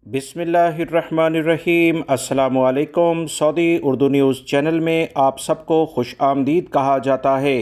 बिस्मिल्लाहिर्रहमानिर्रहीम। अस्सलामुअलैकुम। Saudi Urdu news channel में आप सबको खुश आमदीद कहा जाता है।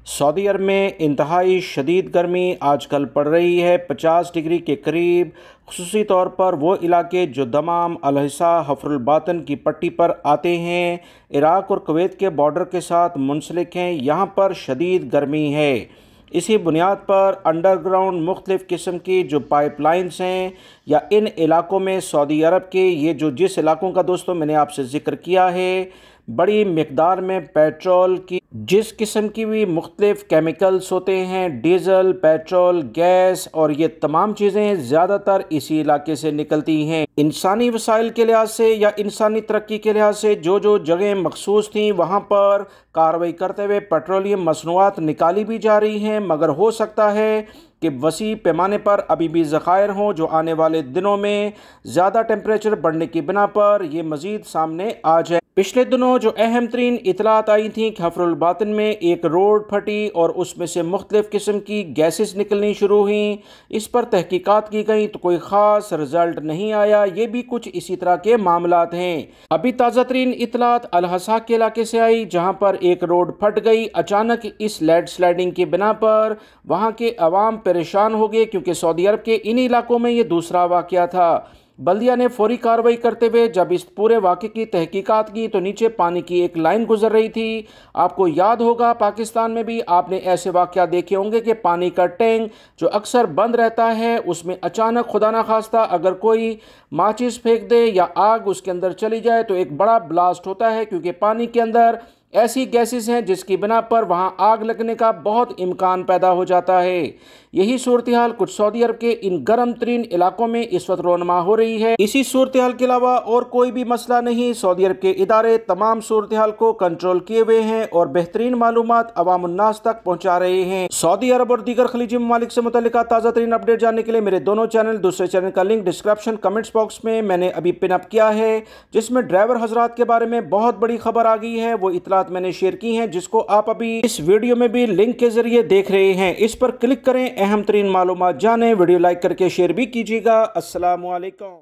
सऊदी अरब में इंतहाई शदीद गर्मी आजकल पड़ रही है, 50 डिग्री के करीब। खुसूसी तौर पर वो इलाके जो दमाम, अल-हिसा, हफ्रुल बातन की पट्टी पर आते हैं, इराक़ और कुवैत के बॉर्डर के साथ मुंसलिक हैं, यहाँ पर शदीद गर्मी है। इसी बुनियाद पर अंडरग्राउंड मुख्तलिफ़ किस्म की जो पाइपलाइंस हैं या इन इलाकों में सऊदी अरब के ये जिस इलाकों का दोस्तों मैंने आपसे ज़िक्र किया है, बड़ी मिकदार में पेट्रोल की जिस किस्म की भी मुख्तलिफ़ केमिकल्स होते हैं, डीज़ल, पेट्रोल, गैस और ये तमाम चीज़ें ज़्यादातर इसी इलाके से निकलती हैं। इंसानी वसाइल के लिहाज से या इंसानी तरक्की के लिहाज से जो जगह मखसूस थी वहाँ पर कार्रवाई करते हुए पेट्रोलियम मसनूआत निकाली भी जा रही हैं, मगर हो सकता है कि वसी पैमाने पर अभी भी ज़खायर हों जो आने वाले दिनों में ज़्यादा टेम्परेचर बढ़ने की बिना पर ये मज़ीद सामने आ जाए। पिछले दिनों जो अहम तरीन इतलात आई थी कि हफ्रुल बातन में एक रोड फटी और उसमें से मुख्तलिफ़ किस्म की गैसेस निकलनी शुरू हुई। इस पर तहकीकात की गई तो कोई ख़ास रिज़ल्ट नहीं आया। ये भी कुछ इसी तरह के मामलात हैं। अभी ताज़ा तरीन इतलात अल-हसा के इलाके से आई, जहाँ पर एक रोड फट गई अचानक। इस लैंड स्लाइडिंग की बिना पर वहाँ के अवाम परेशान हो गए, क्योंकि सऊदी अरब के इन इलाकों में ये दूसरा वाक़या था। बल्दिया ने फौरी कार्रवाई करते हुए जब इस पूरे वाक़े की तहकीकात की तो नीचे पानी की एक लाइन गुजर रही थी। आपको याद होगा पाकिस्तान में भी आपने ऐसे वाक़या देखे होंगे कि पानी का टैंक जो अक्सर बंद रहता है उसमें अचानक खुदा ना खास्ता अगर कोई माचिस फेंक दे या आग उसके अंदर चली जाए तो एक बड़ा ब्लास्ट होता है, क्योंकि पानी के अंदर ऐसी गैसेस हैं जिसकी बिना पर वहां आग लगने का बहुत इम्कान पैदा हो जाता है। यही सूरत हाल कुछ सऊदी अरब के इन गर्म तरीन इलाकों में इस वक्त रोनमा हो रही है। इसी सूरत हाल के अलावा और कोई भी मसला नहीं। सऊदी अरब के इदारे तमाम सूरत हाल को कंट्रोल किए हुए हैं और बेहतरीन मालूमात अवाम उन्नास तक पहुँचा रहे हैं। सऊदी अरब और दीगर खलीजी ममालिक से मुतल्लिका ताज़ा तरीन अपडेट जानने के लिए मेरे दोनों चैनल, दूसरे चैनल का लिंक डिस्क्रिप्शन कमेंट्स बॉक्स में मैंने अभी पिन अप किया है, जिसमें ड्राइवर हजरात के बारे में बहुत बड़ी खबर आ गई है। वो इतलात मैंने शेयर की हैं, जिसको आप अभी इस वीडियो में भी लिंक के जरिए देख रहे हैं। इस पर क्लिक करें, अहम तरीन मालूमात जानें। वीडियो लाइक करके शेयर भी कीजिएगा। अस्सलामु अलैकुम।